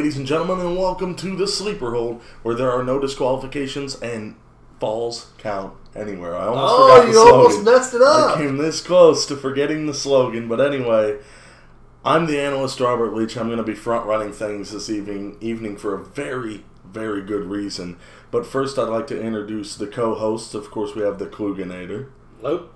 ladies and gentlemen, and welcome to the Sleeper Hold, where there are no disqualifications and falls count anywhere. I almost forgot the slogan. Almost messed it up. I came this close to forgetting the slogan, but anyway, I'm the analyst Robert Leach. I'm going to be front-running things this evening for a very, very good reason. But first, I'd like to introduce the co-hosts. Of course, we have the Kluganator. Hello.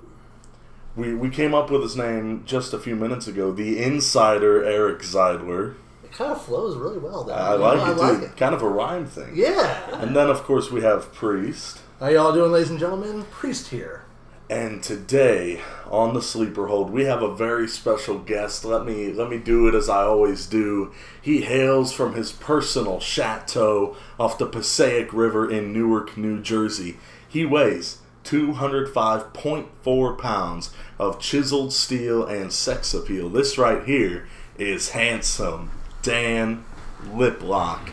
We came up with his name just a few minutes ago, the Insider Eric Zeidler. It kind of flows really well, though. I like it. Kind of a rhyme thing. Yeah. And then, of course, we have Priest. How y'all doing, ladies and gentlemen? Priest here. And today, on the Sleeper Hold, we have a very special guest. Let me do it as I always do. He hails from his personal chateau off the Passaic River in Newark, New Jersey. He weighs 205.4 pounds of chiseled steel and sex appeal. This right here is handsome Dan Liplock,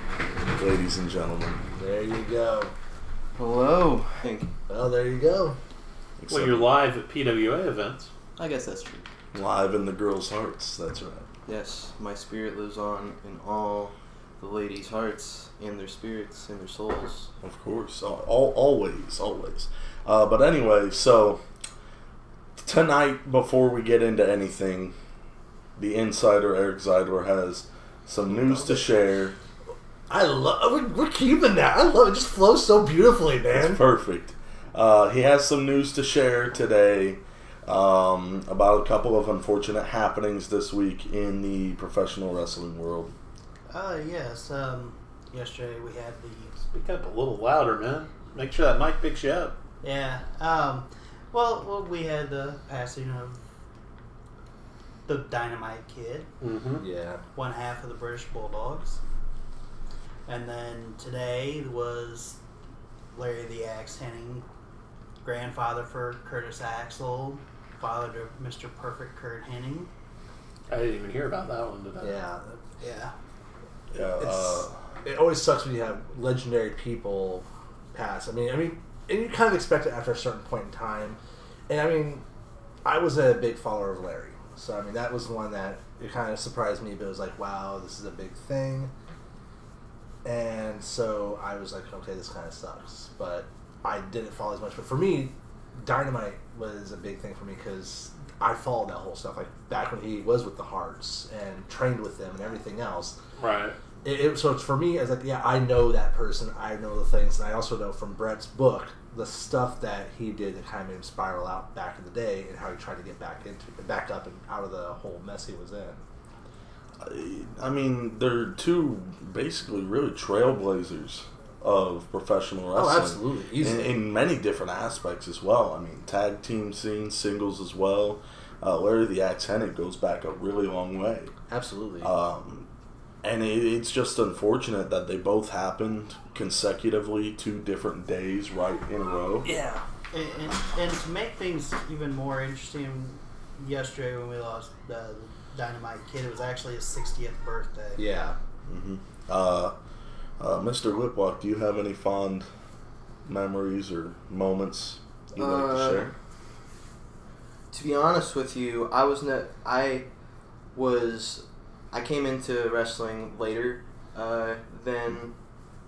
ladies and gentlemen. There you go. Hello. Well, there you go. Well, you're live at PWA events. I guess that's true. Live in the girls' hearts, that's right. Yes, my spirit lives on in all the ladies' hearts, and their spirits, and their souls. Of course, always. But anyway, so tonight, before we get into anything, the Insider Eric Zeidler has some news to share. We're keeping that. I love it. It just flows so beautifully, man. It's perfect. He has some news to share today about a couple of unfortunate happenings this week in the professional wrestling world. Yes. Yesterday we had the... Speak up a little louder, man. Make sure that mic picks you up. Yeah. Well, we had the passing of the Dynamite Kid. Mm-hmm. Yeah. One half of the British Bulldogs. And then today was Larry the Axe Hennig, grandfather for Curtis Axel, father to Mr. Perfect Kurt Hennig. I didn't even hear about that one today. Yeah. Yeah. Yeah. It always sucks when you have legendary people pass. I mean, and you kind of expect it after a certain point in time. And I mean, I was a big follower of Larry. So, I mean, that was one that it kind of surprised me, but it was like, wow, this is a big thing. And so I was like, okay, this kind of sucks. But I didn't follow as much. But for me, Dynamite was a big thing for me because I followed that whole stuff. Like, back when he was with the Hearts and trained with them and everything else. Right. So it's for me, I was like, yeah, I know that person. I know the things. And I also know from Brett's book the stuff that he did that kind of made him spiral out back in the day and how he tried to get back up and out of the whole mess he was in. I mean, they're two basically really trailblazers of professional wrestling. Oh, absolutely. Easily. In many different aspects as well. I mean, tag team scene, singles as well. Larry the Axe Hennig goes back a really long way. Absolutely. And it's just unfortunate that they both happened consecutively 2 different days right in a row. Yeah. And to make things even more interesting, yesterday when we lost the Dynamite Kid, it was actually his 60th birthday. Yeah. Mm-hmm. Mr. Liplock, do you have any fond memories or moments you'd like to share? To be honest with you, I came into wrestling later than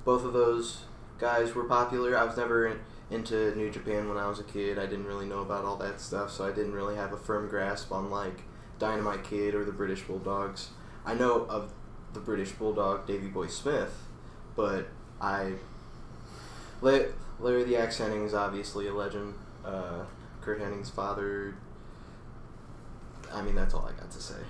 both of those guys were popular. I was never into New Japan when I was a kid. I didn't really know about all that stuff, so I didn't really have a firm grasp on like Dynamite Kid or the British Bulldogs. I know of the British Bulldog, Davey Boy Smith, but Larry the Axe Hennig is obviously a legend. Kurt Hennig's father. I mean, that's all I got to say.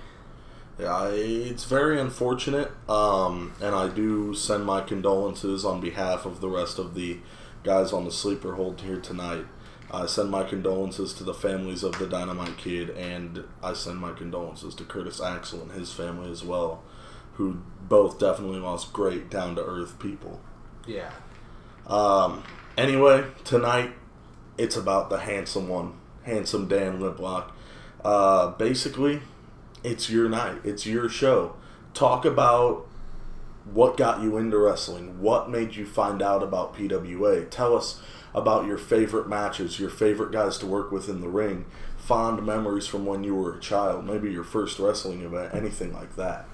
Yeah, it's very unfortunate, and I do send my condolences on behalf of the rest of the guys on the Sleeper Hold here tonight. I send my condolences to the families of the Dynamite Kid, and I send my condolences to Curtis Axel and his family as well, who both definitely lost great, down-to-earth people. Yeah. Anyway, tonight, it's about the handsome one, handsome Dan Liplock. Basically, it's your night. It's your show. Talk about what got you into wrestling. What made you find out about PWA? Tell us about your favorite matches, your favorite guys to work with in the ring, fond memories from when you were a child, maybe your first wrestling event, anything like that.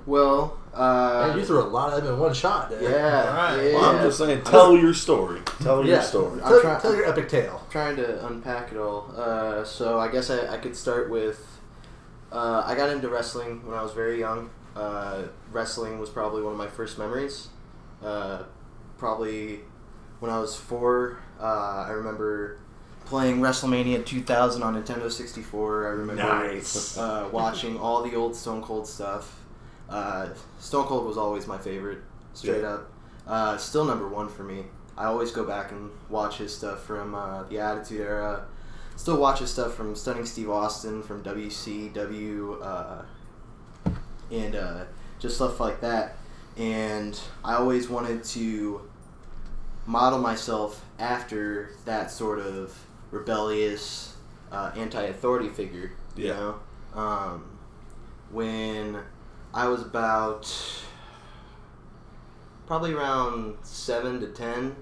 Well, Man, you threw a lot of them in one shot, dude. yeah, Alright. yeah. Well, I'm just saying, tell your story. Tell your Yeah. story. Tell your epic tale. Trying to unpack it all. So I guess I could start with. I got into wrestling when I was very young. Wrestling was probably one of my first memories. Probably when I was 4, I remember playing WrestleMania 2000 on Nintendo 64. I remember watching all the old Stone Cold stuff. Stone Cold was always my favorite, straight up. Still number 1 for me. I always go back and watch his stuff from the Attitude Era. Still watch his stuff from Stunning Steve Austin, from WCW, and just stuff like that. And I always wanted to model myself after that sort of rebellious, anti-authority figure. You know, when I was about probably around 7 to 10,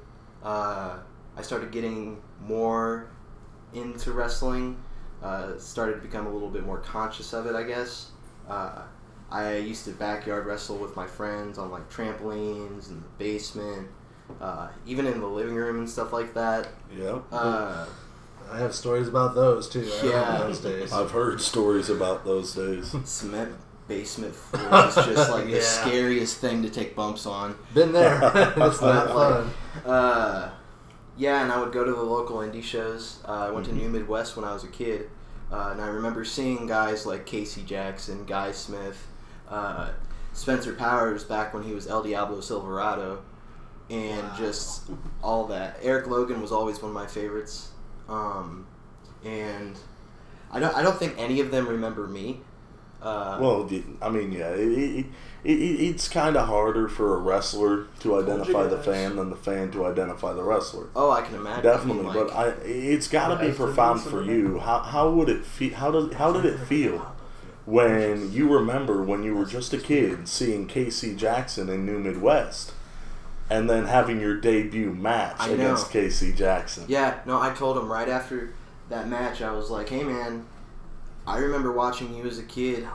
I started getting more into wrestling. Started to become a little bit more conscious of it, I guess. I used to backyard wrestle with my friends on like trampolines in the basement, even in the living room and stuff like that. Yep. I have stories about those too. I remember those days. I've heard stories about those days. Cement basement floors is just like the Yeah. scariest thing to take bumps on. Been there. It's not fun. Yeah, and I would go to the local indie shows. I went to New Midwest when I was a kid, and I remember seeing guys like Casey Jackson, Guy Smith, Spencer Powers back when he was El Diablo Silverado, and just all that. Eric Logan was always one of my favorites, and I don't think any of them remember me. Well, I mean, yeah, it's kind of harder for a wrestler to identify the fan than the fan to identify the wrestler. Oh, I can imagine. Definitely, I mean, but it's got to be profound for you. How would it feel? How did it feel when you remember when you were just a kid seeing Casey Jackson in New Midwest, and then having your debut match against Casey Jackson? Yeah, no, I told him right after that match, I was like, hey man, I remember watching you as a kid,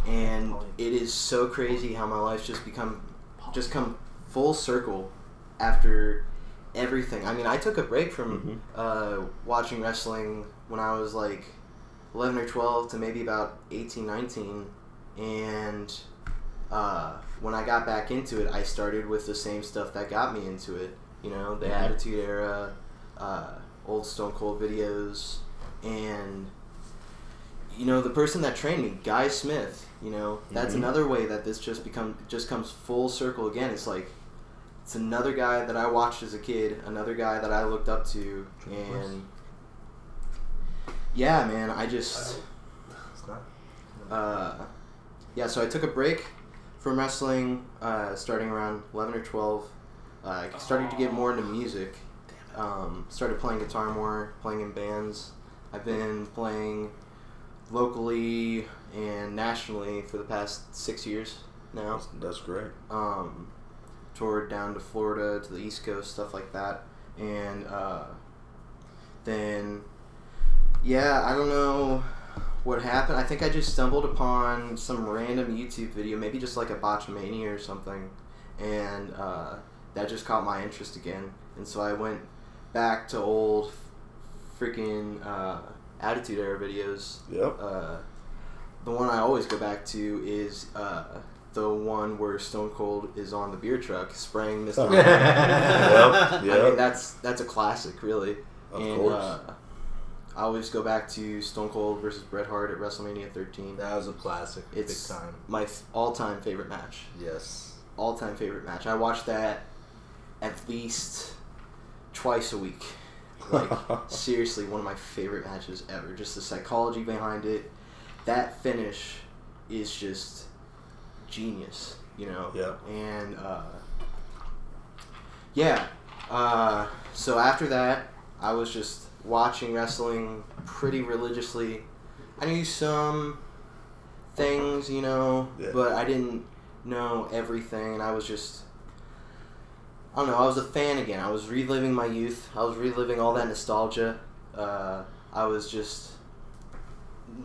and it is so crazy how my life's just come full circle after everything. I mean, I took a break from watching wrestling when I was like 11 or 12 to maybe about 18, 19, and when I got back into it, I started with the same stuff that got me into it. You know, the Attitude Era, old Stone Cold videos, and you know, the person that trained me, Guy Smith, you know, that's another way that this just comes full circle again. It's like, it's another guy that I watched as a kid, another guy that I looked up to, and yeah, man, I just, yeah, so I took a break from wrestling, starting around 11 or 12, I started to get more into music, started playing guitar more, playing in bands. I've been playing locally and nationally for the past 6 years now. That's great. Toured down to Florida, to the East Coast, stuff like that. And then, yeah, I don't know what happened. I think I just stumbled upon some random YouTube video, maybe just like a Botchamania or something. And that just caught my interest again. And so I went back to old freaking Attitude Era videos. Yep. The one I always go back to is the one where Stone Cold is on the beer truck spraying Mr. Yep. I mean, that's a classic, really. Of and course. I always go back to Stone Cold versus Bret Hart at WrestleMania 13. That was a classic. It's big time. my all-time favorite match. Yes. All-time favorite match. I watch that at least twice a week. Like, seriously, one of my favorite matches ever. Just the psychology behind it. That finish is just genius, you know? Yeah. And, yeah. So after that, I was just watching wrestling pretty religiously. I knew some things, you know, but I didn't know everything, and I was just, I don't know, I was a fan again. I was reliving my youth. I was reliving all that nostalgia. I was just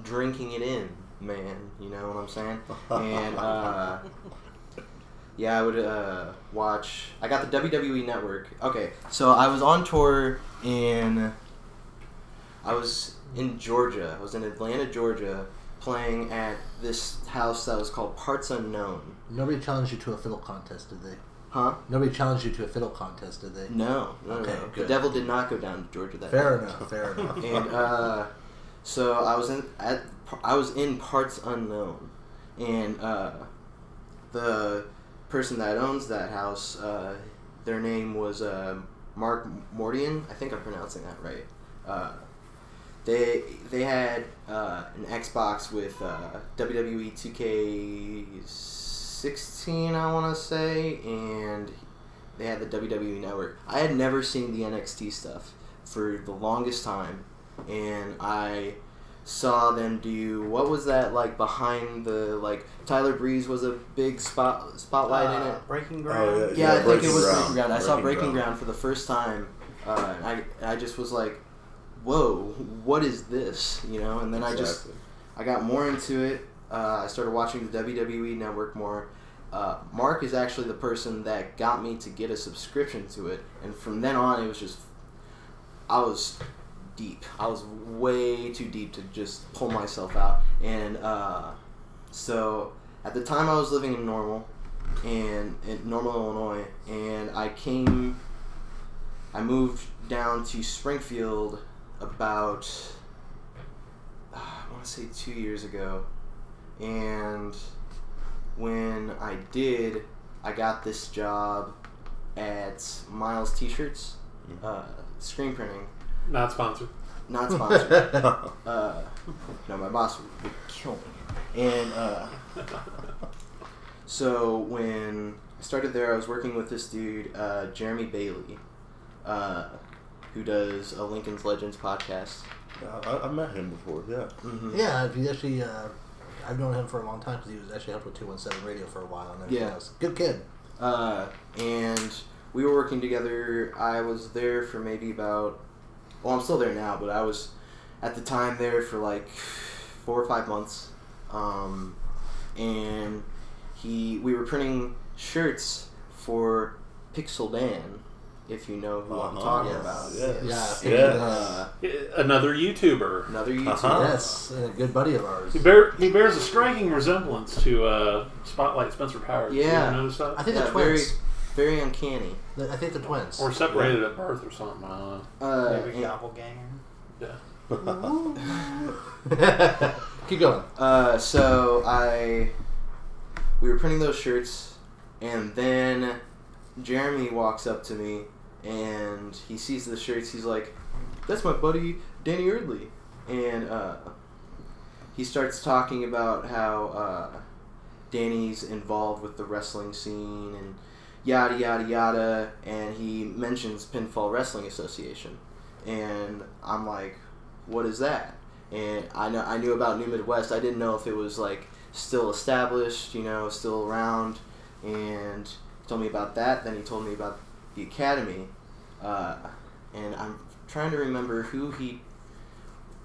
drinking it in, man. You know what I'm saying? And yeah, I would watch. I got the WWE Network. Okay, so I was on tour I was in Georgia. I was in Atlanta, Georgia, playing at this house that was called Parts Unknown. Nobody challenged you to a fiddle contest, did they? Huh? Nobody challenged you to a fiddle contest, did they? No. Okay, No. good. The devil did not go down to Georgia that Fair night. enough. Fair enough. And so I was in Parts Unknown, and the person that owns that house, their name was Mark Mordian. I think I'm pronouncing that right. They had an Xbox with WWE 2K16, I want to say, and they had the WWE Network. I had never seen the NXT stuff for the longest time, and I saw them do, what was that, like, behind the, like, Tyler Breeze was a big spotlight in it. Breaking Ground. Yeah, I think it was Breaking Breaking Ground. I saw Breaking Breaking Ground for the first time, and I just was like, whoa, what is this? You know, and then I got more into it. I started watching the WWE Network more. Mark is actually the person that got me to get a subscription to it, and from then on, it was just, I was deep. I was way too deep to just pull myself out. And so at the time I was living in Normal, in Normal, Illinois, and I moved down to Springfield about, I want to say 2 years ago. And when I did, I got this job at Miles T-Shirts, screen printing. Not sponsored. Not sponsored. No, my boss would kill me. And so when I started there, I was working with this dude, Jeremy Bailey, who does a Lincoln's Legends podcast. Yeah, I met him before, yeah. Mm-hmm. Yeah, he actually, I've known him for a long time because he was actually helped with 217 Radio for a while. And everything else. Good kid. And we were working together. I was there for maybe about, well, I'm still there now, but I was at the time there for like 4 or 5 months. And we were printing shirts for Pixel Dan, if you know who I'm talking about. Yes. Yeah. Another YouTuber. Another YouTuber. Yes, and a good buddy of ours. He bears a striking resemblance to Spotlight Spencer Powers. Yeah. You ever notice that? I think Yeah, they're twins. very uncanny. I think they're twins. Or separated at birth or something. I don't know. Maybe Doppelganger. Yeah. Keep going. So we were printing those shirts, and then Jeremy walks up to me, and he sees the shirts. He's like, "That's my buddy Danny Erdley," and he starts talking about how Danny's involved with the wrestling scene and yada yada yada, and he mentions Pinfall Wrestling Association, and I'm like, what is that? And I knew about New Midwest. I didn't know if it was like still established, you know, still around, and he told me about that. Then he told me about the Academy, and I'm trying to remember who he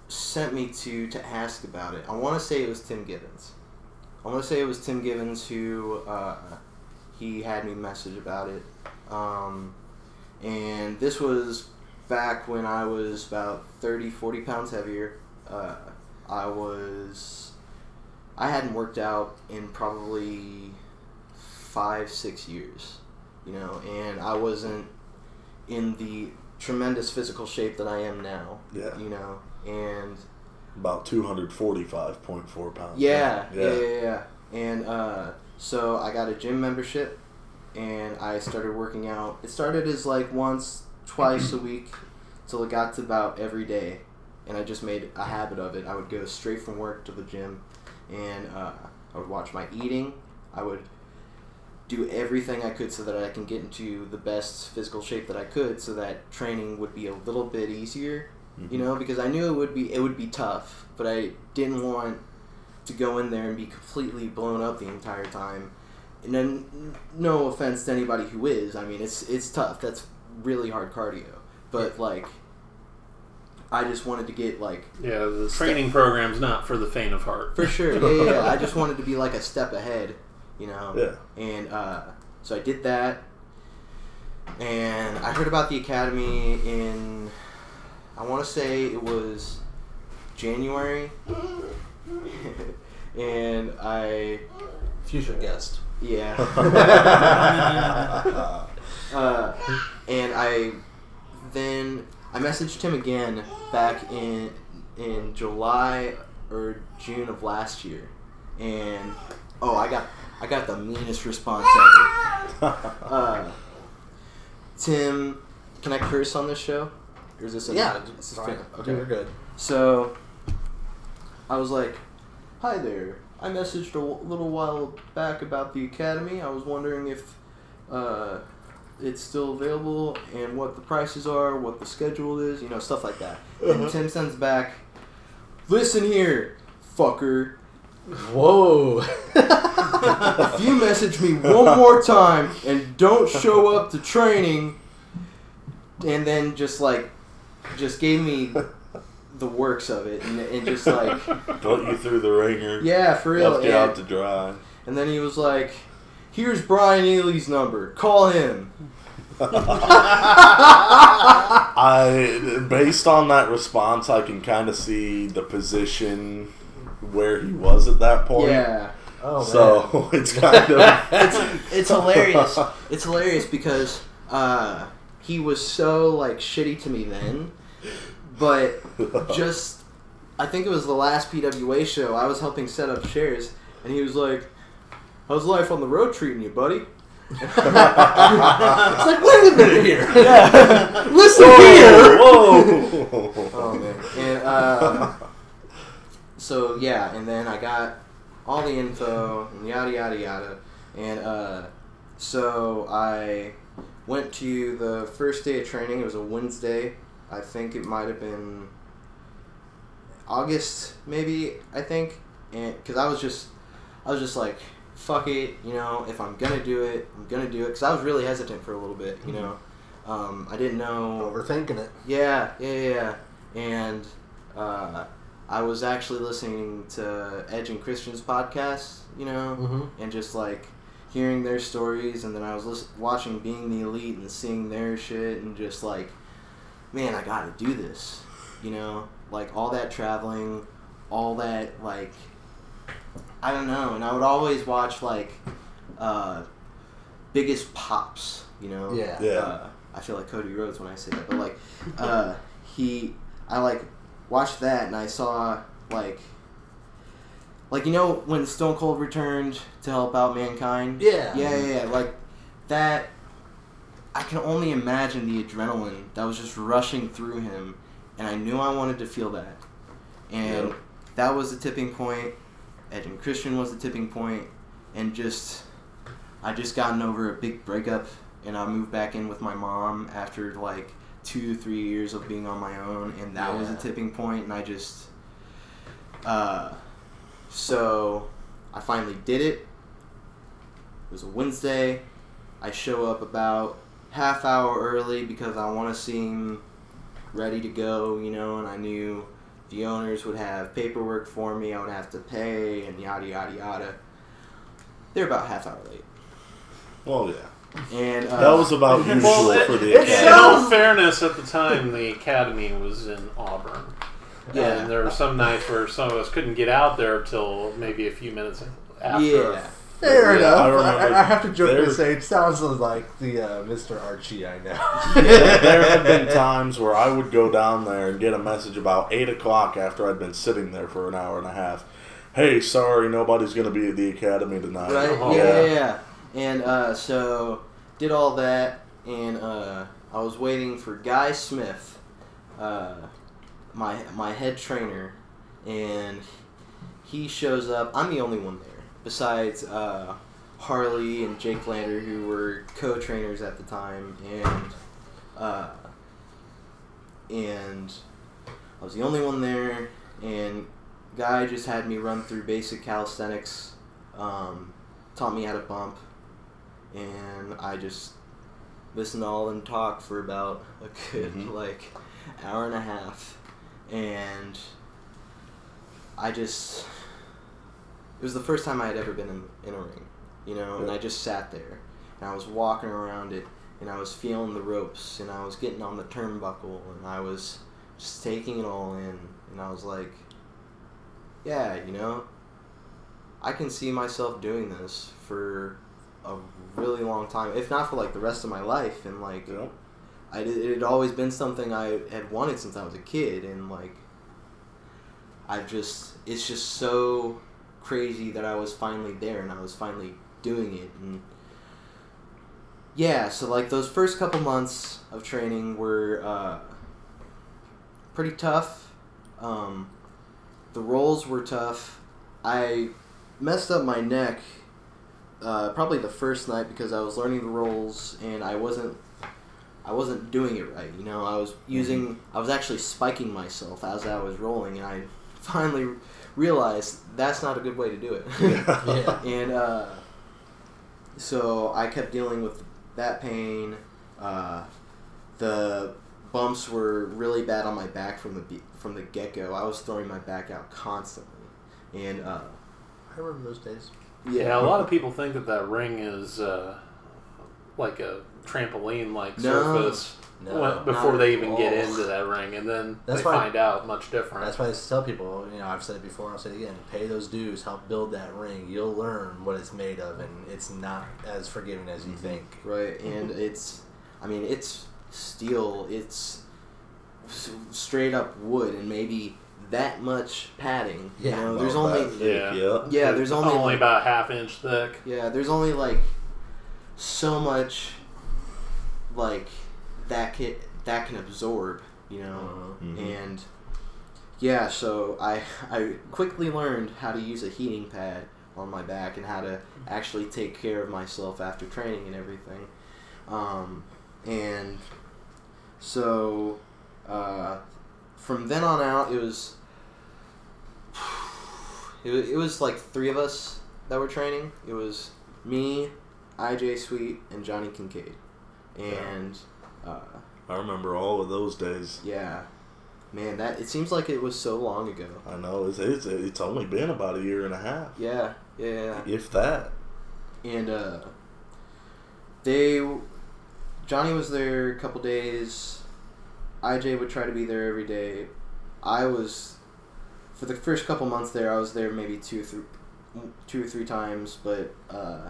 sent me to ask about it. I want to say it was Tim Gibbons. Who he had me message about it, and this was back when I was about 30-40 pounds heavier. I hadn't worked out in probably 5-6 years, you know, and I wasn't in the tremendous physical shape that I am now. Yeah. You know, and About 245.4 pounds. Yeah. And so I got a gym membership, and I started working out. It started as like once, twice a week, till it got to about every day, and I just made a habit of it. I would go straight from work to the gym, and I would watch my eating. I would do everything I could so that I can get into the best physical shape that I could, so that training would be a little bit easier. You know, because I knew it would be tough, but I didn't want to go in there and be completely blown up the entire time. And then, no offense to anybody who is, I mean, it's tough. That's really hard cardio. But like, I just wanted to get like the training program's not for the faint of heart. for sure. Yeah. I just wanted to be like a step ahead, you know. Yeah. And so I did that, and I heard about the academy in, I want to say it was January, and I Future guest. yeah. And I messaged him again back in July or June of last year, and I got the meanest response ever. Tim, can I curse on this show? Or is this This is fine. Okay, we're good. So I was like, "Hi there. I messaged a little while back about the academy. I was wondering if it's still available and what the prices are, what the schedule is, you know, stuff like that." And Tim sends back, "Listen here, fucker. Whoa. If you message me one more time and don't show up to training," and then just gave me the works of it, and just like Put you through the ringer. yeah, for real. Left you out to dry. And then he was like, "Here's Brian Ely's number. Call him." Based on that response, I can kind of see the position where he was at that point. Yeah. Oh, man. So it's kind of It's hilarious. It's hilarious because he was so like shitty to me then, but just I think it was the last PWA show. I was helping set up chairs, and he was like, "How's life on the road treating you, buddy?" It's like, wait a minute here. Yeah. Listen here. Whoa! Oh man. And so yeah, and then I got all the info and yada yada yada, and so I went to the first day of training. It was a Wednesday. I think it might have been August, maybe. I think, and because I was just like, fuck it, you know. If I'm gonna do it, I'm gonna do it. Because I was really hesitant for a little bit, you know. I didn't know. Overthinking it. Yeah. And I was actually listening to Edge and Christian's podcast, you know, and just like hearing their stories, and then I was watching Being the Elite and seeing their shit, and just like, man, I gotta do this, you know, like all that traveling, all that, like, I don't know. And I would always watch like Biggest Pops, you know. Yeah. I feel like Cody Rhodes when I say that, but like I like watched that, and I saw like you know when Stone Cold returned to help out Mankind. Yeah. Like that. I can only imagine the adrenaline that was just rushing through him, and I knew I wanted to feel that. And that was the tipping point. Edge and Christian was the tipping point, and I just gotten over a big breakup, and I moved back in with my mom after like 2-3 years of being on my own, and that was a tipping point, and I just so I finally did it. It was a Wednesday. I show up about half hour early because I want to seem ready to go, you know, and I knew the owners would have paperwork for me, I would have to pay, and yada yada yada. They're about half hour late. Well, yeah. And That was about usual for the In academy. all fairness, at the time, the academy was in Auburn. Yeah. And there were some nights where some of us couldn't get out there till maybe a few minutes after. Yeah. Fair Yeah, I enough. remember I have to joke there- and say it sounds like the Mr. Archie I know. There have been times where I would go down there and get a message about 8 o'clock after I'd been sitting there for an hour and a half. Hey, sorry, nobody's going to be at the academy tonight. Right? Oh, Yeah. And so did all that, and I was waiting for Guy Smith, my head trainer, and he shows up. I'm the only one there, besides Harley and Jake Lander, who were co-trainers at the time, and I was the only one there, and Guy just had me run through basic calisthenics, taught me how to bump, and I just listened to all them talk for about a good, like, hour and a half. and it was the first time I had ever been in a ring, you know, and I just sat there, and I was walking around it, and I was feeling the ropes, and I was getting on the turnbuckle, and I was just taking it all in, and I was like, yeah, you know, I can see myself doing this for a really long time, if not for like the rest of my life, and like it had always been something I had wanted since I was a kid, and like it's just so crazy that I was finally there and I was finally doing it. And yeah, so like those first couple months of training were pretty tough. The rolls were tough. I messed up my neck probably the first night because I was learning the rolls and I wasn't doing it right. You know, I was actually spiking myself as I was rolling, and I finally realized that's not a good way to do it. Yeah. And so I kept dealing with that pain. The bumps were really bad on my back from the get-go. I was throwing my back out constantly. And I remember those days. Yeah, a lot of people think that ring is like a trampoline-like surface before they even get into that ring, and then they find out much different. That's why I tell people, you know, I've said it before, I'll say it again, pay those dues, help build that ring. You'll learn what it's made of, and it's not as forgiving as you think. Right, and it's steel, it's straight up wood, and maybe that much padding. You know, there's only there's only about a half-inch thick. Yeah, there's only like so much like that can absorb, you know. And yeah, so I quickly learned how to use a heating pad on my back and how to actually take care of myself after training and everything. And so from then on out, it was like 3 of us that were training. It was me, IJ Sweet, and Johnny Kincaid. And I remember all of those days. Yeah, man, it seems like it was so long ago. I know, it's only been about a year and a half. Yeah. If that. And Johnny was there a couple days. IJ would try to be there every day. For the first couple months there, I was there maybe 2 or 3 times, but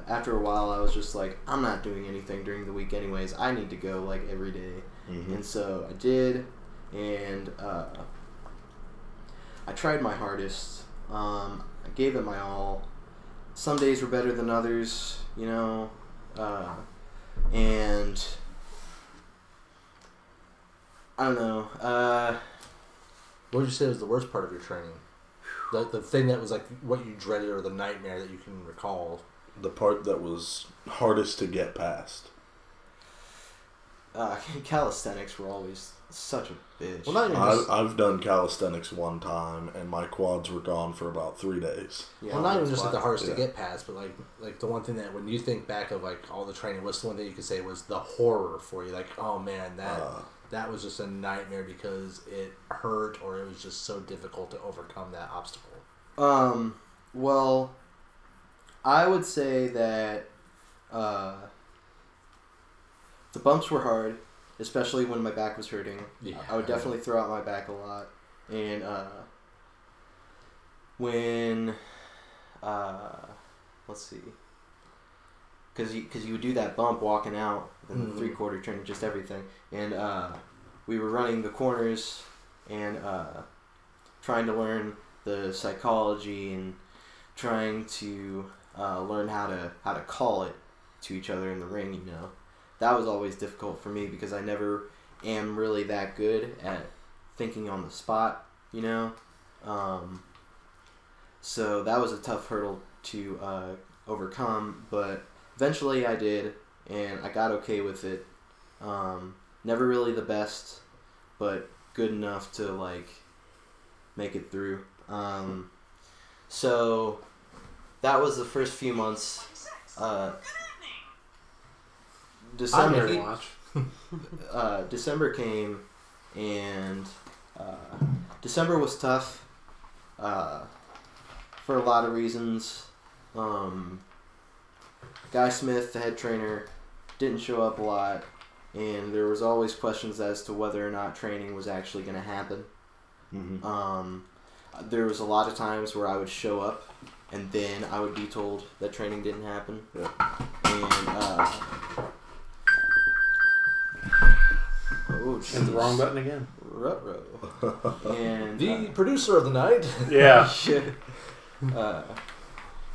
after a while I was just like, I'm not doing anything during the week anyways. I need to go like every day. And so I did, and I tried my hardest. I gave it my all. Some days were better than others, you know, and I don't know. What would you say was the worst part of your training? The thing that was like what you dreaded, or the nightmare that you can recall? The part that was hardest to get past. Calisthenics were always such a bitch. Well, not even I've done calisthenics one time, and my quads were gone for about 3 days. Yeah, well, not even just like the hardest to get past, but like the one thing that when you think back of like all the training, what's the one thing you could say was the horror for you? Like, oh man, that was just a nightmare because it hurt, or it was just so difficult to overcome that obstacle. Well, I would say that the bumps were hard, especially when my back was hurting. Yeah. I would definitely throw out my back a lot. And when, let's see, because you would do that bump walking out, then the 3/4 turn, just everything. And we were running the corners and trying to learn the psychology and trying to learn how to call it to each other in the ring, you know. That was always difficult for me because I never am really that good at thinking on the spot, you know. So that was a tough hurdle to overcome, but eventually I did, and I got okay with it. Never really the best, but good enough to like make it through. So that was the first few months. December came, and December was tough for a lot of reasons. Guy Smith, the head trainer, didn't show up a lot, and there was always questions as to whether or not training was actually going to happen. Mm-hmm. There was a lot of times where I would show up, and then I would be told that training didn't happen. Yeah. And hit the wrong button again. And the producer of the night. Yeah.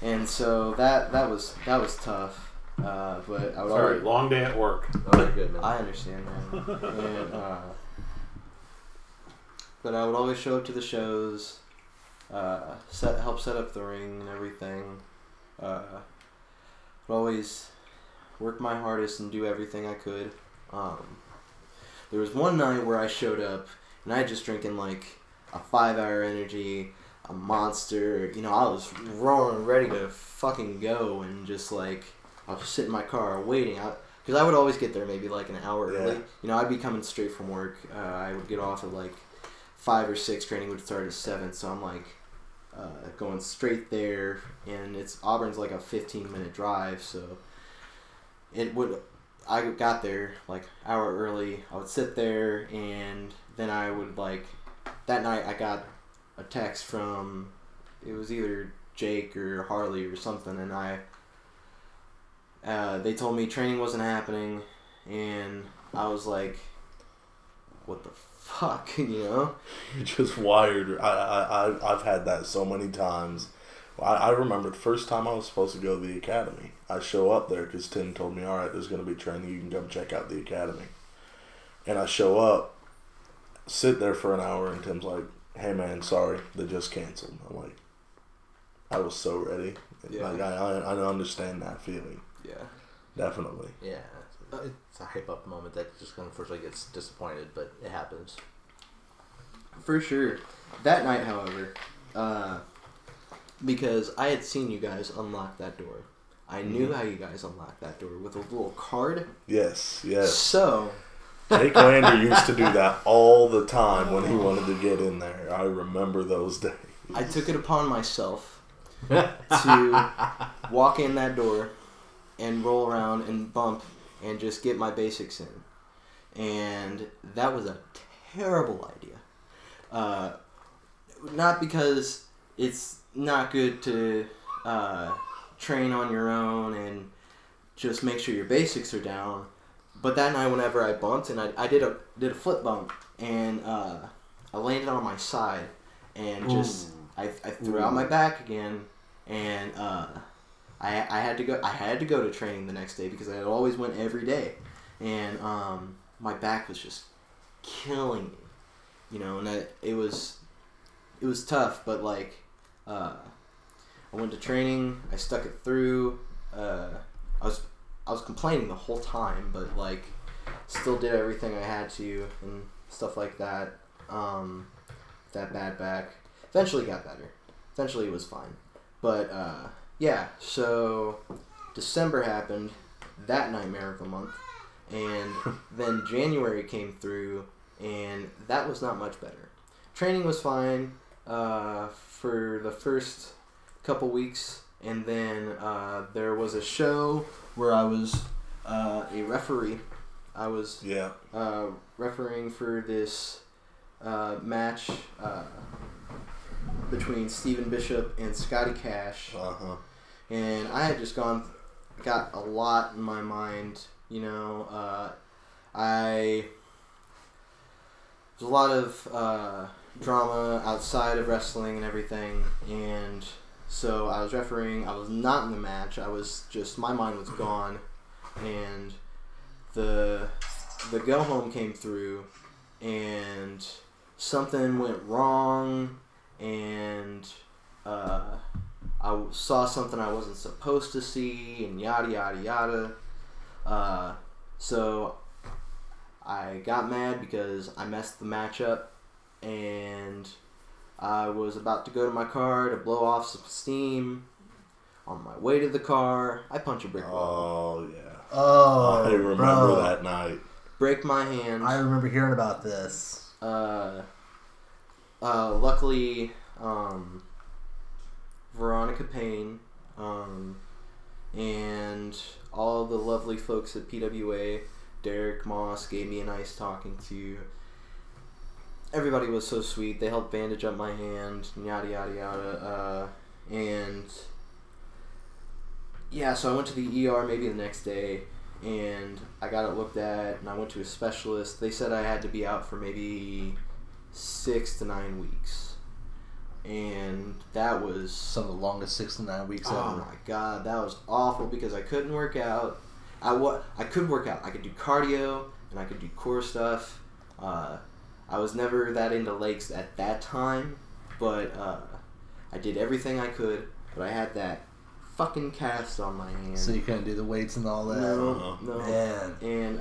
And so that was tough. But I would Sorry, long day at work. Oh, good, man. I understand, man. And, but I would always show up to the shows, help set up the ring and everything. Would always work my hardest and do everything I could. There was one night where I showed up and I had just drinking like a 5-hour energy, a Monster. You know, I was roaring, ready to fucking go, and just like I was sitting in my car waiting. Because I would always get there maybe like an hour early. You know, I'd be coming straight from work. I would get off at like 5 or 6. Training would start at 7, so I'm like going straight there, and Auburn's like a 15-minute drive, so I got there like an hour early. I would sit there, and then I would that night I got a text from, it was either Jake or Harley or something, and they told me training wasn't happening, and I was like, what the fuck, you know? You're just wired. I've had that so many times. I remember the first time I was supposed to go to the academy. I show up there because Tim told me, all right, there's going to be training. You can come check out the academy. And I show up, sit there for an hour, and Tim's like, hey, man, sorry, they just canceled. I'm like, I was so ready. Yeah. Like, I understand that feeling. Yeah. Definitely. Yeah. It's a hype-up moment that just unfortunately gets disappointed, but it happens. For sure. That night, however, because I had seen you guys unlock that door. I knew how you guys unlocked that door with a little card. Yes. So, Jake Lander used to do that all the time when he wanted to get in there. I remember those days. I took it upon myself to walk in that door and roll around and bump and just get my basics in. And that was a terrible idea. Not because it's not good to train on your own and just make sure your basics are down, but that night whenever I bumped, and I did a flip bump, and I landed on my side, and just I threw out my back again, and I had to go to training the next day because I always went every day, and my back was just killing me, you know, and it was tough, but like I went to training, I stuck it through. I was complaining the whole time, but like still did everything I had to and stuff like that. That bad back eventually got better. Eventually it was fine, but yeah. So December happened, that nightmare of a month, and then January came through, and that was not much better. Training was fine for the first couple weeks, and then there was a show where I was a referee. I was refereeing for this match between Stephen Bishop and Scotty Cash. And I had just got a lot in my mind, you know. There's a lot of drama outside of wrestling and everything, and so I was refereeing. I was not in the match. I was just, my mind was gone, and the go home came through, and something went wrong, and I saw something I wasn't supposed to see, and yada yada yada. So I got mad because I messed the match up, and I was about to go to my car to blow off some steam. On my way to the car, I punch a brick wall. Oh, yeah. Oh, I remember that night. Break my hand. I remember hearing about this. luckily, Veronica Payne, and all the lovely folks at PWA, Derek Moss gave me a nice talking to. Everybody was so sweet. They helped bandage up my hand, yada yada yada, and yeah. So I went to the ER maybe the next day, and I got it looked at, and I went to a specialist. They said I had to be out for maybe 6 to 9 weeks, and that was some of the longest 6 to 9 weeks ever. Oh my god, that was awful because I couldn't work out. I could work out. I could do cardio and I could do core stuff. I was never that into legs at that time, but I did everything I could. But I had that fucking cast on my hand. So you couldn't do the weights and all that? No. Man. And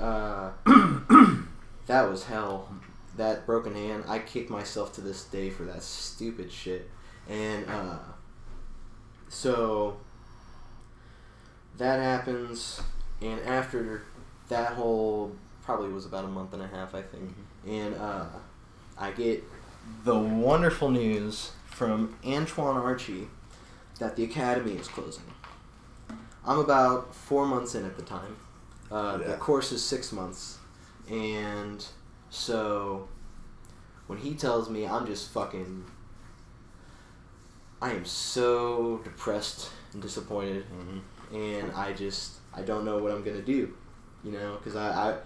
that was hell. That broken hand, I kick myself to this day for that stupid shit. And so that happens, and after that whole, probably was about a month and a half, I think, and I get the wonderful news from Antoine Archie that the academy is closing. I'm about 4 months in at the time. The course is 6 months, and so when he tells me, I'm just fucking, I am so depressed and disappointed, and I don't know what I'm gonna do, you know, because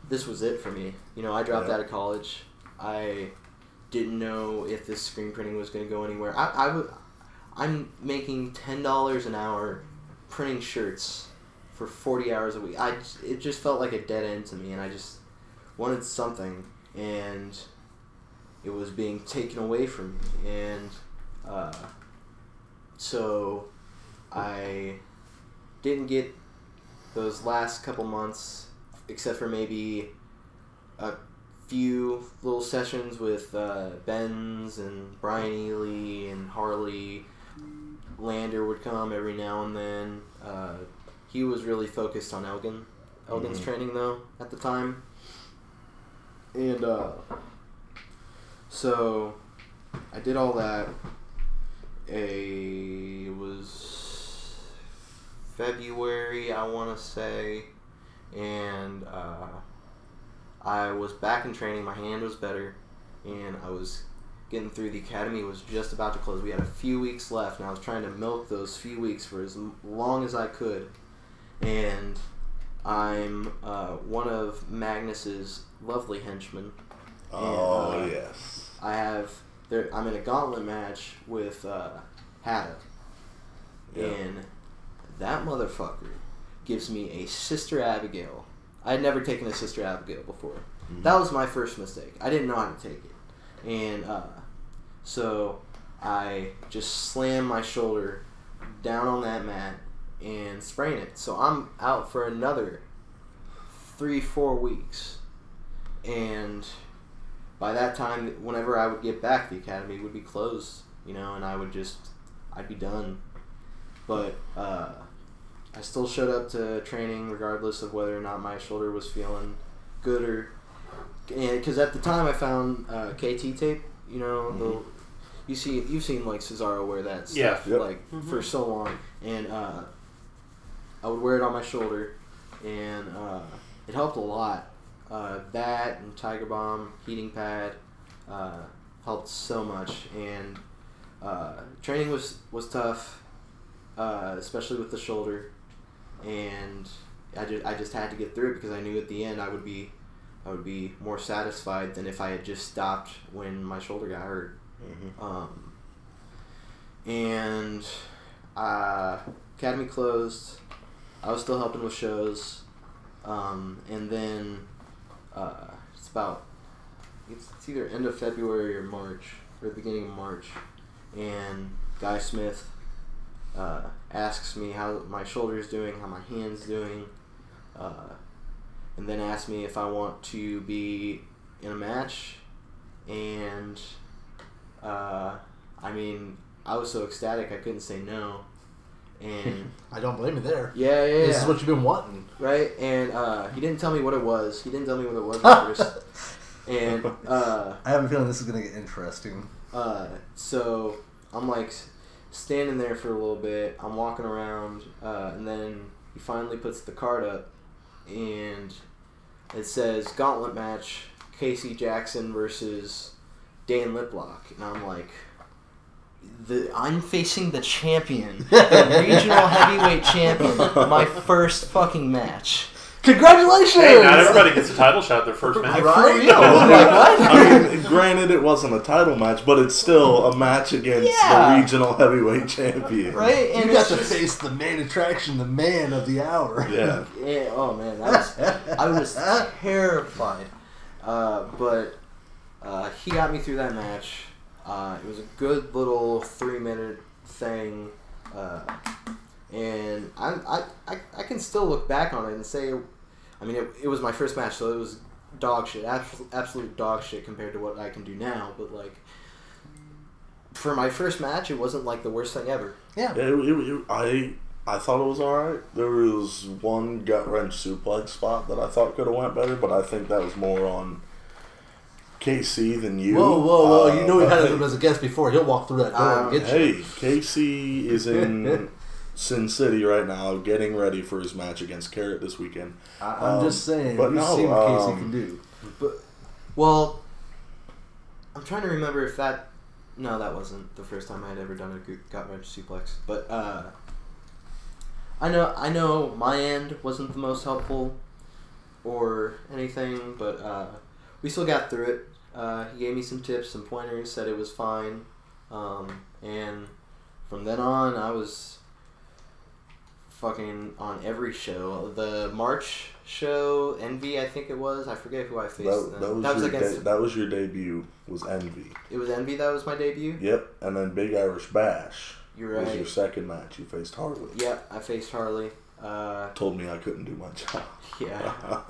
this was it for me. You know, I dropped out of college. I didn't know if this screen printing was gonna go anywhere. I'm making $10 an hour printing shirts for 40 hours a week. It just felt like a dead end to me, and I just wanted something, and it was being taken away from me, and so I didn't get those last couple months, except for maybe a few little sessions with Benz and Brian Ely and Harley. Lander would come every now and then. He was really focused on Elgin's training, though, at the time. And so I did all that. It was February, I want to say, and I was back in training. My hand was better, and I was getting through. The academy was just about to close. We had a few weeks left, and I was trying to milk those few weeks for as long as I could. And I'm one of Magnus's lovely henchmen. And, yes. I'm in a gauntlet match with Hada. Yeah. And that motherfucker gives me a Sister Abigail. I had never taken a Sister Abigail before. That was my first mistake. I didn't know how to take it. And so I just slammed my shoulder down on that mat and sprained it. So I'm out for another 3-4 weeks. And by that time, whenever I would get back, the academy would be closed, you know, and I'd be done. But I still showed up to training regardless of whether or not my shoulder was feeling good because at the time I found KT tape, you know, you've seen like Cesaro wear that stuff for so long, and I would wear it on my shoulder, and it helped a lot. That and Tiger Bomb heating pad helped so much, and training was tough, especially with the shoulder, and I just had to get through it because I knew at the end I would be more satisfied than if I had just stopped when my shoulder got hurt. And academy closed. I was still helping with shows, and then it's either end of February or March, or the beginning of March, and Guy Smith asks me how my shoulder's doing, how my hand's doing, and then asks me if I want to be in a match, and I mean, I was so ecstatic I couldn't say no. And I don't blame you there. Yeah. This is what you've been wanting, right? And he didn't tell me what it was. At first. And I have a feeling this is gonna get interesting. So I'm like standing there for a little bit. I'm walking around, and then he finally puts the card up, and it says gauntlet match: Casey Jackson versus Dan Liplock. And I'm like, I'm facing the champion, the regional heavyweight champion, my first fucking match. Congratulations! Hey, not everybody gets a title shot their first match. Right? Like, what? I mean, granted, it wasn't a title match, but it's still a match against the regional heavyweight champion. Right? And you got to face the main attraction, the man of the hour. Yeah. Yeah. Oh man, I was terrified. But he got me through that match. It was a good little 3-minute thing, and I can still look back on it and say, I mean, it was my first match, so it was dog shit, absolute dog shit compared to what I can do now. But like, for my first match, it wasn't like the worst thing ever. Yeah. I thought it was alright. There was one gut wrench suplex spot that I thought could have went better, but I think that was more on KC than you. Whoa! You know we've had him as a guest before. He'll walk through that door and get you. Hey, KC is in Sin City right now, getting ready for his match against Carrot this weekend. I'm just saying. But we've seen what KC can do. But well, I'm trying to remember if that. No, that wasn't the first time I had ever done a gut wrench suplex. But I know my end wasn't the most helpful or anything, but we still got through it. He gave me some tips, some pointers, said it was fine, and from then on, I was fucking on every show. The March show, Envy, I think it was. I forget who I faced. That was your debut. Was Envy. It was Envy that was my debut. Yep, and then Big Irish Bash. You're right. Was your second match. You faced Harley. Yep, I faced Harley. Told me I couldn't do my job. Yeah.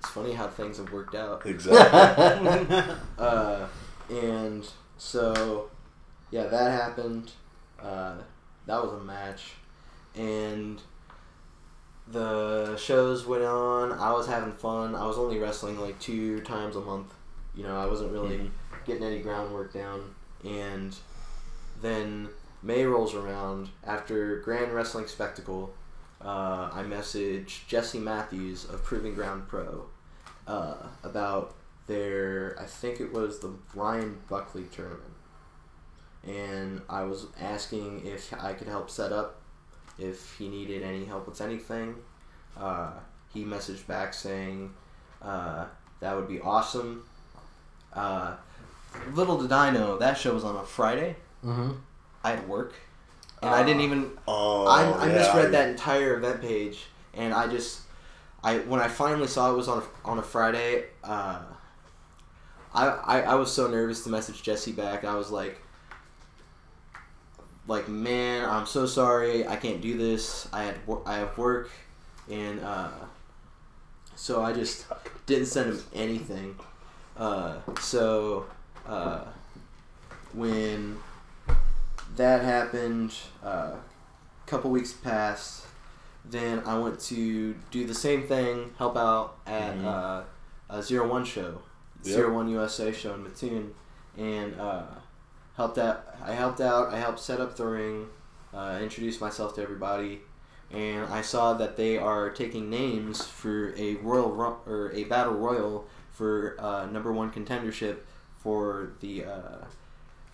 It's funny how things have worked out. Exactly. And so, yeah, that happened. That was a match. And the shows went on. I was having fun. I was only wrestling like 2 times a month. You know, I wasn't really getting any groundwork down. And then May rolls around. After Grand Wrestling Spectacle, I messaged Jesse Matthews of Proving Ground Pro about I think it was the Ryan Buckley tournament. And I was asking if I could help set up, if he needed any help with anything. He messaged back saying that would be awesome. Little did I know, that show was on a Friday. Mm-hmm. I had work. And I didn't even... I misread that entire event page. And when I finally saw it was on a Friday, I was so nervous to message Jesse back. I was like, man, I'm so sorry. I can't do this. I have work. And so I just didn't send him anything. When that happened, a couple weeks passed. Then I went to do the same thing, help out at a 01 show, 01 USA show in Mattoon, and helped out. I helped set up the ring, introduce myself to everybody, and I saw that they are taking names for a battle royal for #1 contendership for the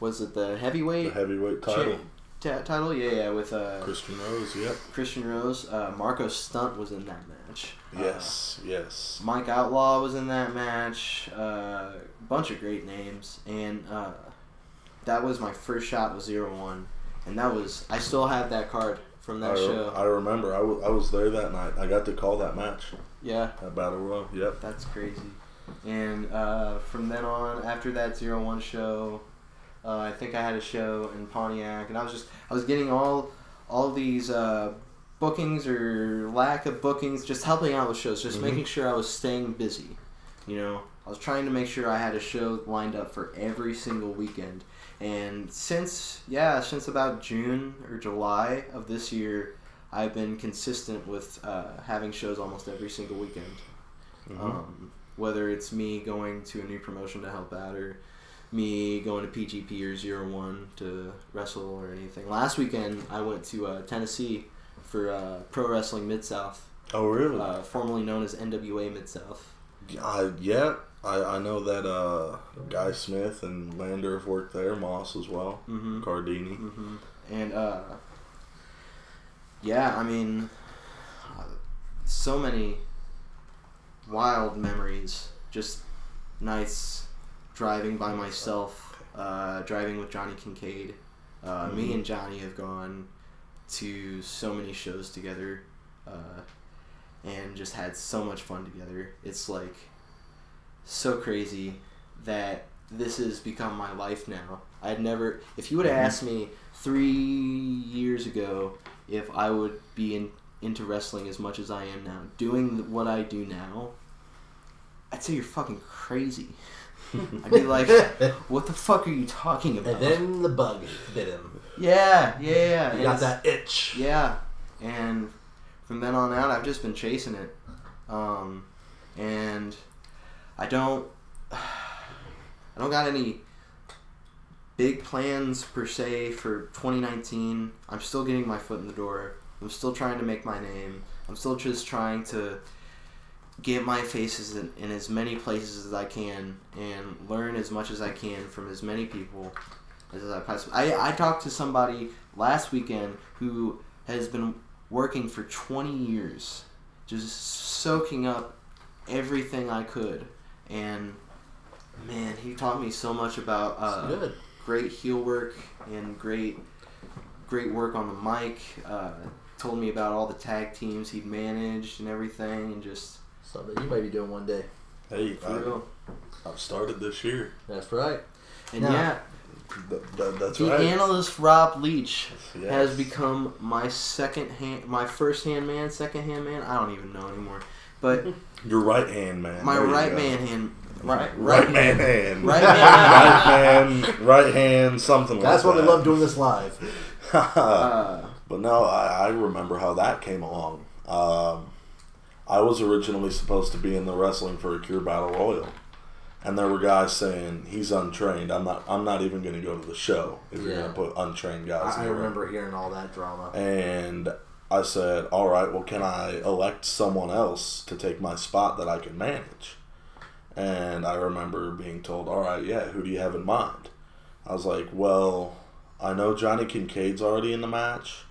was it the heavyweight? The heavyweight title. Title, yeah, with Christian Rose, yep. Christian Rose. Marco Stunt was in that match. Yes. Mike Outlaw was in that match. Bunch of great names, and that was my first shot with 01, and I still have that card from that show. I remember. I was there that night. I got to call that match. Yeah. That Battle Royal, yep. That's crazy. And from then on, after that 01 show, I think I had a show in Pontiac, and I was getting all these bookings or lack of bookings, just helping out with shows, just making sure I was staying busy. You know, I was trying to make sure I had a show lined up for every single weekend. And since about June or July of this year, I've been consistent with having shows almost every single weekend. whether it's me going to a new promotion to help out or me going to PGP or 01 to wrestle or anything. Last weekend, I went to Tennessee for Pro Wrestling Mid-South. Oh, really? Formerly known as NWA Mid-South. Yeah, I know that Guy Smith and Lander have worked there, Moss as well, Cardini. Mm-hmm. And, yeah, I mean, so many wild memories. Just nights driving by myself, driving with Johnny Kincaid. Me and Johnny have gone to so many shows together and just had so much fun together. It's like so crazy that this has become my life now. I'd never, if you would have asked me 3 years ago if I would be into wrestling as much as I am now, doing what I do now, I'd say you're fucking crazy. I'd be like, what the fuck are you talking about? And then the bug bit him. Yeah. You got that itch. Yeah. And from then on out, I've just been chasing it. And I don't got any big plans per se for 2019. I'm still getting my foot in the door. I'm still trying to make my name. I'm still just trying to get my faces in as many places as I can and learn as much as I can from as many people as I possibly. I talked to somebody last weekend who has been working for 20 years, just soaking up everything I could, and man, he taught me so much about great heel work and great work on the mic. Told me about all the tag teams he'd managed and everything, and just something you might be doing one day. Hey, I've started this year. That's right. And that's the right. Analyst Rob Leach has become my first hand man, second hand man. I don't even know anymore. But your right hand man. My right hand. Right hand, something like that. That's why we love doing this live. But no, I remember how that came along. I was originally supposed to be in the Wrestling for a Cure Battle Royal, and there were guys saying he's untrained. I'm not even going to go to the show if you're going to put untrained guys. I remember hearing all that drama. And I said, all right, well, can I elect someone else to take my spot that I can manage? And I remember being told, all right, yeah, who do you have in mind? I was like, well, I know Johnny Kincaid's already in the match.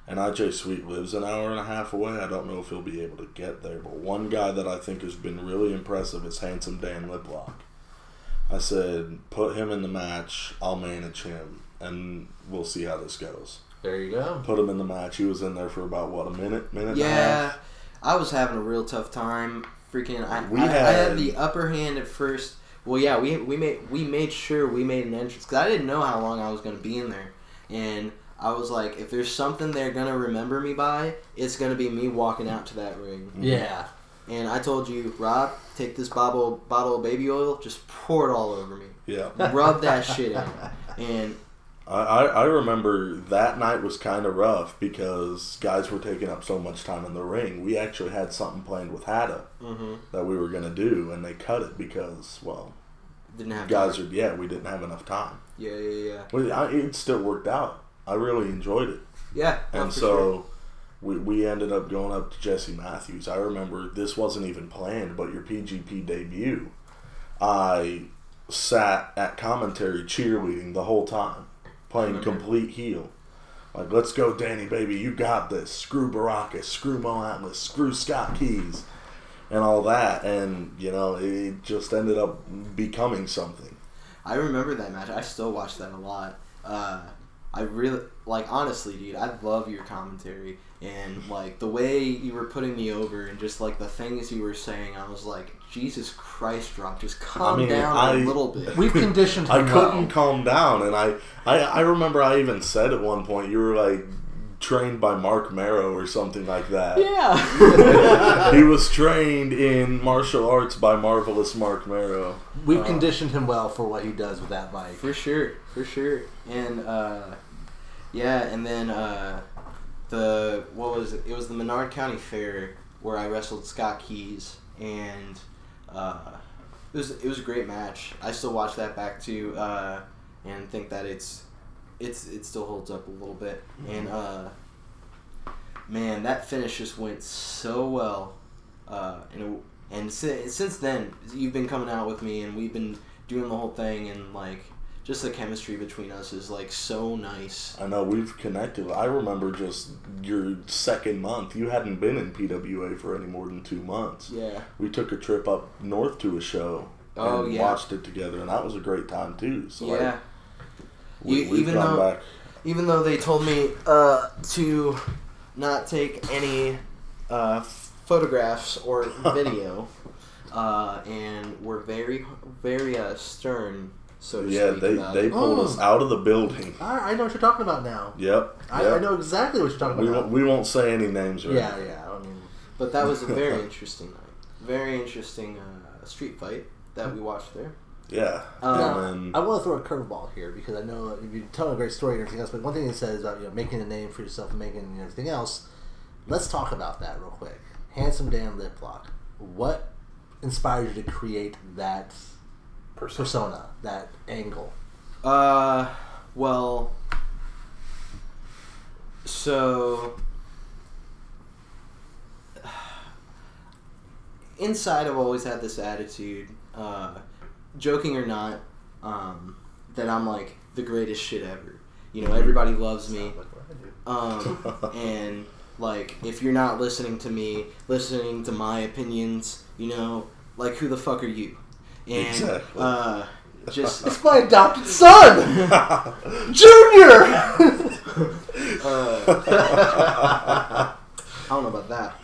And IJ Sweet lives an hour and a half away. I don't know if he'll be able to get there. But one guy that I think has been really impressive is Handsome Dan Liplock. I said, put him in the match. I'll manage him. And we'll see how this goes. There you go. Put him in the match. He was in there for about, a minute and a half? Yeah. I was having a real tough time. Freaking, I had the upper hand at first. Well, yeah, we made sure we made an entrance. Because I didn't know how long I was going to be in there. And I was like, if there's something they're going to remember me by, it's going to be me walking out to that ring. Yeah. And I told you, Rob, take this bottle of baby oil, just pour it all over me. Yeah. Rub that shit in. And I remember that night was kind of rough because guys were taking up so much time in the ring. We actually had something planned with Hatta that we were going to do, and they cut it because, well, didn't have time. We didn't have enough time. Yeah. Well, it still worked out. I really enjoyed it. Yeah. And so we ended up going up to Jesse Matthews. I remember this wasn't even planned, but your PGP debut, I sat at commentary cheerleading the whole time, playing complete heel. Like, let's go, Danny, baby, you got this. Screw Baracus, screw Mo Atlas, screw Scott Keys, and all that. And, it just ended up becoming something. I remember that match. I still watch that a lot. I really, honestly, dude, I love your commentary, and, the way you were putting me over, and just, the things you were saying, I was like, Jesus Christ, Rob, just calm down a little bit. We've conditioned him. I couldn't calm down, and I remember I even said at one point, you were, trained by Mark Marrow or something like that. Yeah. He was trained in martial arts by Marvelous Mark Marrow. We've conditioned him well for what he does with that mic. For sure. And, and then, it was the Menard County Fair where I wrestled Scott Keys, and it was a great match. I still watch that back too, and think that it still holds up a little bit. And man, that finish just went so well. And since then, you've been coming out with me, and we've been doing the whole thing, and like just the chemistry between us is like so nice. I know, we've connected. I remember just your second month. You hadn't been in PWA for any more than 2 months. Yeah. We took a trip up north to a show and watched it together, and that was a great time too. So yeah. we've gone back. Even though they told me to not take any photographs or video, and were very, very stern. So they pulled us out of the building. I know what you're talking about now. Yep. I know exactly what you're talking about. We won't say any names right now. Yeah. I mean, but that was a very interesting night. Very interesting street fight that we watched there. Yeah. I want to throw a curveball here because I know you're telling a great story and everything else, but one thing it says about making a name for yourself and making everything else. Let's talk about that real quick. Handsome Dan Lip Lock. What inspired you to create that persona, that angle? Well, so inside I've always had this attitude, joking or not, that I'm like the greatest shit ever. Everybody loves me. And like, if you're not listening to me, listening to my opinions, like, who the fuck are you? And, exactly. It's my adopted son! Junior! I don't know about that.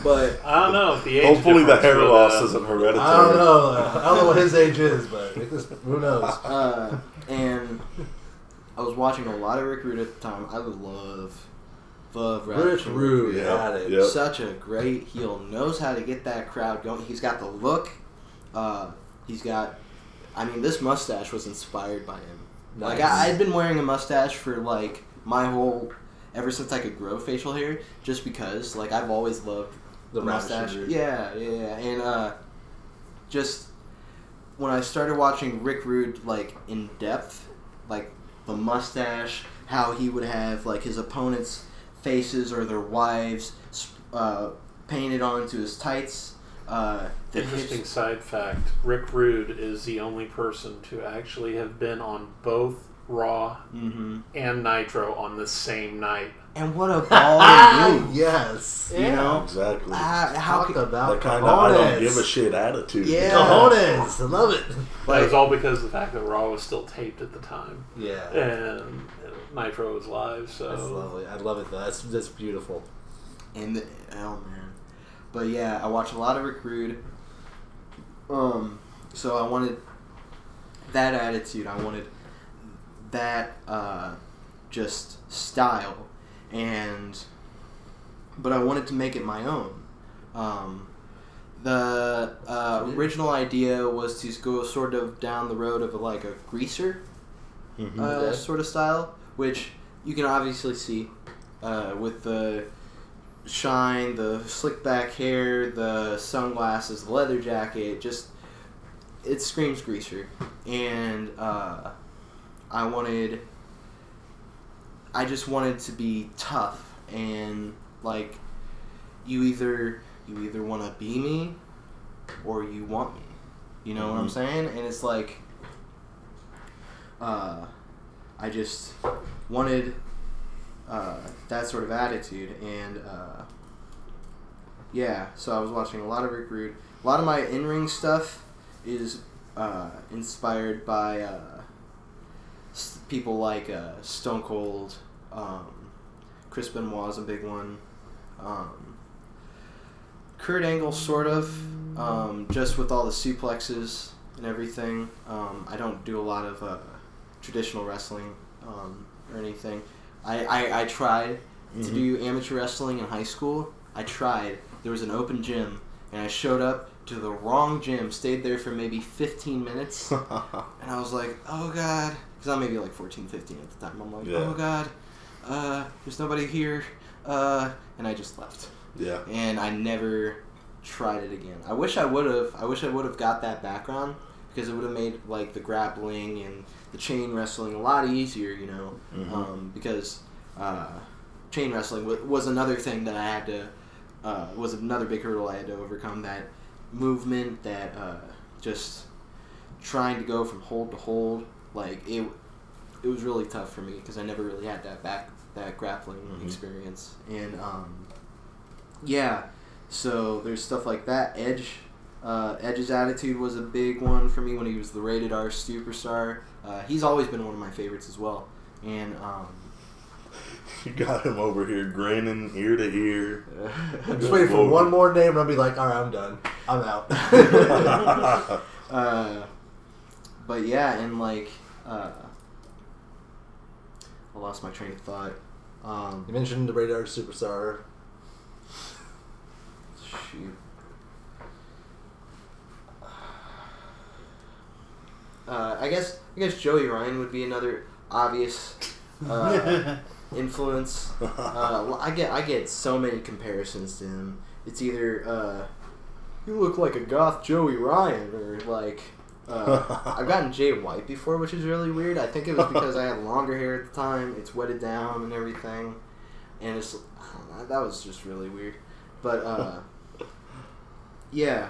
But I don't know if the age. Hopefully the hair loss isn't hereditary. I don't know what his age is, but who knows? And I was watching a lot of Rick Rude at the time. I love Rick Rude. Yep. Such a great heel. Knows how to get that crowd going. He's got the look. This mustache was inspired by him. Nice. Like, I'd been wearing a mustache for, like, ever since I could grow facial hair, just because, like, I've always loved the mustache. Yeah. And, just when I started watching Rick Rude, like, in depth, like, the mustache, how he would have, like, his opponents' faces or their wives painted onto his tights. Interesting side fact, Rick Rude is the only person to actually have been on both Raw and Nitro on the same night. And what a baller move. Yes. Exactly. Talk about that kind of I don't give a shit attitude. Yeah. Cojones. I love it. But it was all because of the fact that Raw was still taped at the time. Yeah. And Nitro was live, so... That's lovely. I love it, though. That's beautiful. And, man. But yeah, I watch a lot of Rick Rude. So I wanted that attitude. I wanted that just style, but I wanted to make it my own. The original idea was to go sort of down the road of like a greaser sort of style, which you can obviously see with the shine, the slick back hair, the sunglasses, the leather jacket. It screams greaser. And I just wanted to be tough, and like, you either want to be me or you want me, what I'm saying? And it's like, I just wanted that sort of attitude. And so I was watching a lot of Rick Rude. A lot of my in-ring stuff is inspired by people like Stone Cold. Chris Benoit's a big one. Kurt Angle, sort of, just with all the suplexes and everything. I don't do a lot of traditional wrestling or anything. I tried to do amateur wrestling in high school. There was an open gym, and I showed up to the wrong gym, stayed there for maybe 15 minutes, and I was like, oh God, because I'm maybe like 14, 15 at the time. I'm like, oh God, there's nobody here, and I just left. Yeah. And I never tried it again. I wish I would have got that background, because it would have made like the grappling and the chain wrestling a lot easier, you know. Because chain wrestling was another thing that I had to was another big hurdle I had to overcome. That movement, that just trying to go from hold to hold, like it was really tough for me because I never really had that grappling experience. And yeah, so there's stuff like that. Edge's attitude was a big one for me when he was the rated R superstar. He's always been one of my favorites as well. And you got him over here grinning ear to ear. I'm just waiting for one more name and I'll be like, all right, I'm done. I'm out. But yeah, and like I lost my train of thought. You mentioned the rated R superstar. Shoot. I guess Joey Ryan would be another obvious influence. I get so many comparisons to him. It's either you look like a goth Joey Ryan, or like I've gotten Jay White before, which is really weird. I think it was because I had longer hair at the time. It's wetted down and everything, and it's that was just really weird. But yeah.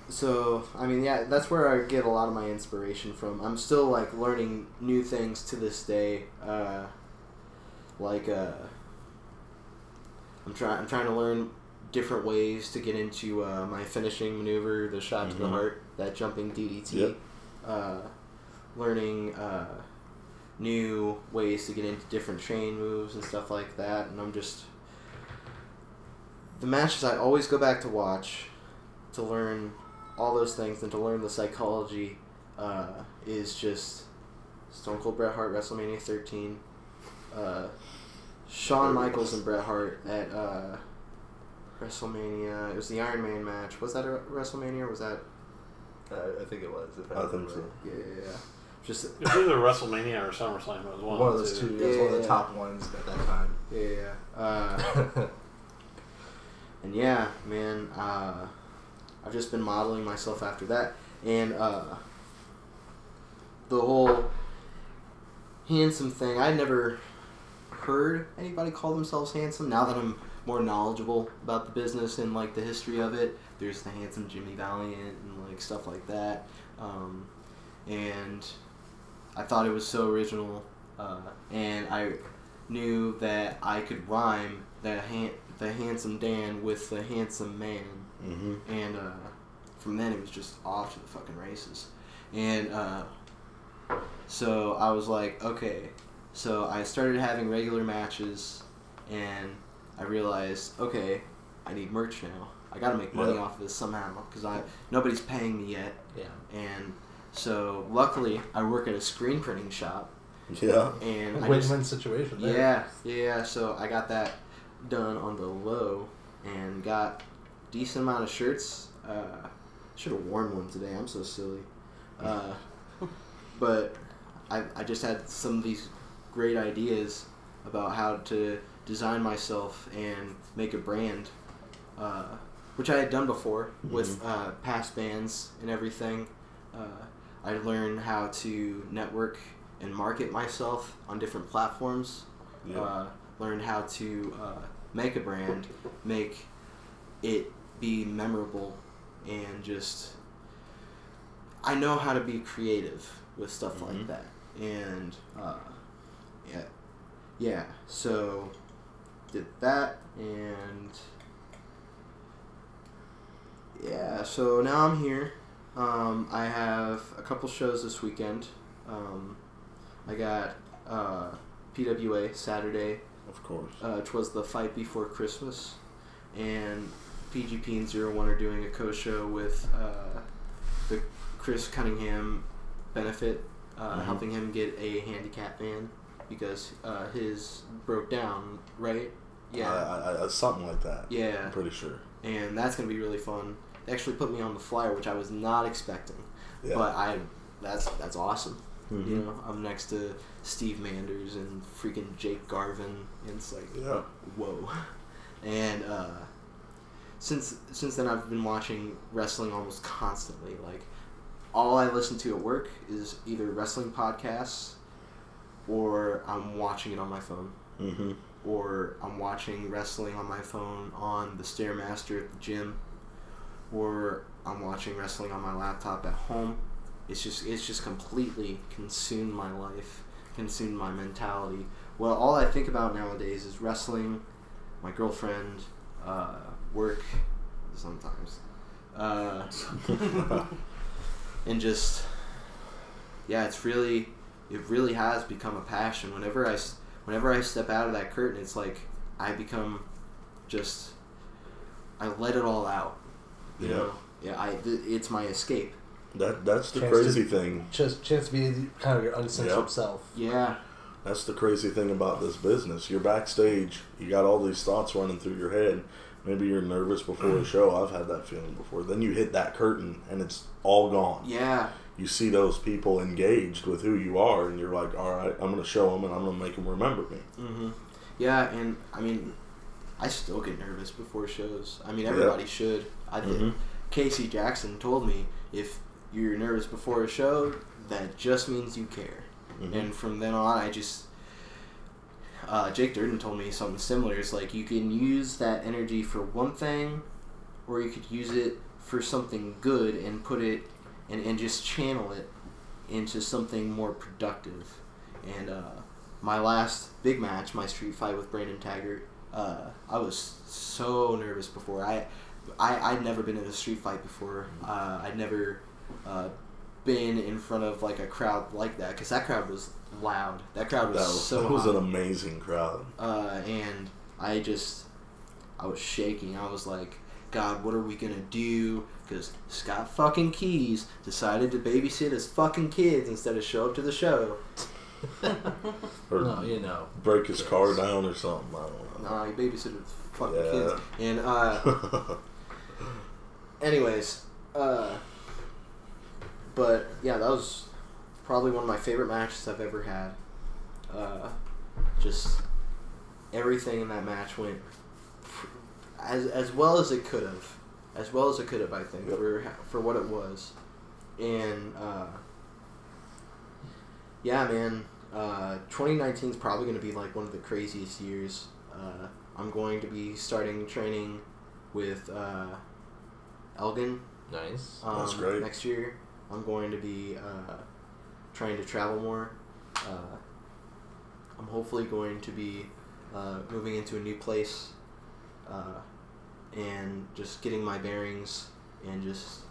So, I mean, yeah, that's where I get a lot of my inspiration from. I'm still, like, learning new things to this day. I'm trying to learn different ways to get into my finishing maneuver, the shot to the heart, that jumping DDT. Yep. Learning new ways to get into different chain moves and stuff like that. And I'm just... The matches I always go back to watch to learn all those things and to learn the psychology is just Stone Cold Bret Hart WrestleMania 13, Shawn Michaels and Bret Hart at WrestleMania. It was the Iron Man match. Was that a WrestleMania or was that? I think it was. I think so. Yeah. Just it was either WrestleMania or SummerSlam. It was one of those two. It was one of the top ones at that time. Yeah. And yeah, man. I've just been modeling myself after that. And the whole handsome thing, I never heard anybody call themselves handsome. Now that I'm more knowledgeable about the business and like the history of it, there's the handsome Jimmy Valiant and like stuff like that. And I thought it was so original. And I knew that I could rhyme the handsome Dan with the handsome man. And from then it was just off to the fucking races. And so I was like, okay. So I started having regular matches, and I realized, okay, I need merch now. I gotta make money off of this somehow, because nobody's paying me yet. Yeah. And so luckily I work at a screen printing shop. Yeah. And win-win situation there. Yeah. So I got that done on the low, and got decent amount of shirts. Should have worn one today. I'm so silly. But I just had some of these great ideas about how to design myself and make a brand, which I had done before with past bands and everything. I learned how to network and market myself on different platforms. Learned how to make a brand, make it be memorable, and just I know how to be creative with stuff like that. And so did that, and so now I'm here. I have a couple shows this weekend. I got PWA Saturday, of course, which was the fight before Christmas, and PGP and 01 are doing a co-show with the Chris Cunningham benefit, helping him get a handicap van because his broke down, right? Yeah, something like that. Yeah, I'm pretty sure. And that's gonna be really fun. They actually put me on the flyer, which I was not expecting, but that's awesome. You know, I'm next to Steve Manders and freaking Jake Garvin, and it's like, whoa. And since then, I've been watching wrestling almost constantly. Like, all I listen to at work is either wrestling podcasts, or I'm watching it on my phone. Mm-hmm. Or I'm watching wrestling on my phone on the Stairmaster at the gym, or I'm watching wrestling on my laptop at home. It's just completely consumed my life, consumed my mentality. Well, all I think about nowadays is wrestling, my girlfriend, work, sometimes, and just, yeah, it really has become a passion. Whenever I step out of that curtain, it's like I become just, I let it all out. You know? Yeah, it's my escape. That's the crazy thing. Chance to be kind of your uncensored self. Yeah. That's the crazy thing about this business. You're backstage, you got all these thoughts running through your head. Maybe you're nervous before a show. I've had that feeling before. Then you hit that curtain and it's all gone. Yeah. You see those people engaged with who you are, and you're like, all right, I'm going to show them, and I'm going to make them remember me. Mm-hmm. Yeah, and, I mean, I still get nervous before shows. I mean, everybody should. I think Casey Jackson told me, if you're nervous before a show, that just means you care. Mm-hmm. And from then on, I just... Jake Durden told me something similar. It's like, you can use that energy for one thing, or you could use it for something good and put it... And just channel it into something more productive. And my last big match, my street fight with Brandon Taggart, I was so nervous before. I'd never been in a street fight before. I'd never been in front of like a crowd like that, because that crowd was loud. That crowd was that was an amazing crowd. And I was shaking. I was like, God, what are we gonna do? Because Scott fucking Keys decided to babysit his fucking kids instead of show up to the show. Or no, break his car down or something. I don't know. Nah, he babysitted his fucking kids. And anyways, but yeah, that was probably one of my favorite matches I've ever had. Just everything in that match went as well as it could have. As well as it could have, I think, for what it was. And, yeah, man, 2019 is probably going to be, like, one of the craziest years. I'm going to be starting training with Elgin. Nice. That's great. Next year. I'm going to be trying to travel more. I'm hopefully going to be moving into a new place. And just getting my bearings, and just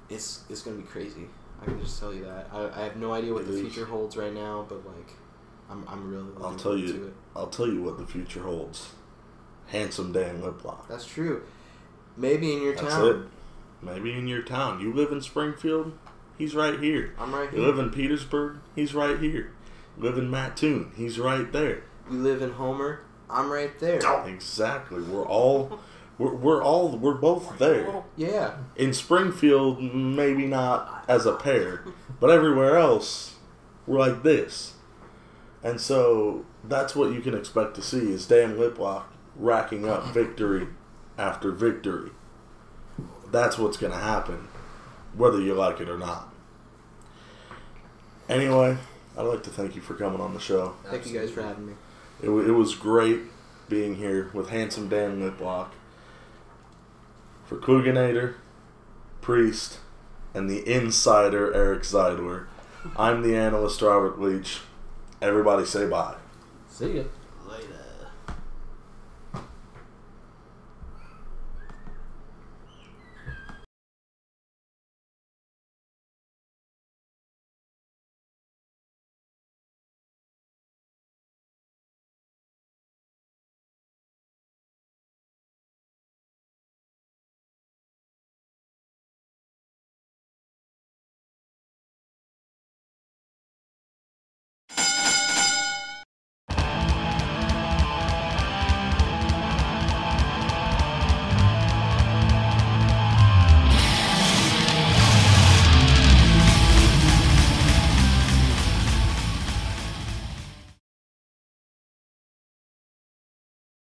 it's gonna be crazy. I can just tell you that. I have no idea what the future holds right now, but like I'm really looking forward to it. I'll tell you what the future holds. Handsome Dan Liplock. That's true. Maybe in your town. That's it. Maybe in your town. You live in Springfield, he's right here. I'm right here. You live in Petersburg, he's right here. You live in Mattoon, he's right there. You live in Homer, I'm right there. Exactly. We're both there. Yeah. In Springfield, maybe not as a pair, but everywhere else, we're like this. And so that's what you can expect to see, is Dan Liplock racking up victory after victory. That's what's going to happen, whether you like it or not. Anyway, I'd like to thank you for coming on the show. Thank you guys for having me. It was great being here with handsome Dan Liplock. For Couganator, Priest, and the insider Eric Zeidler, I'm the analyst Robert Leach. Everybody say bye. See ya.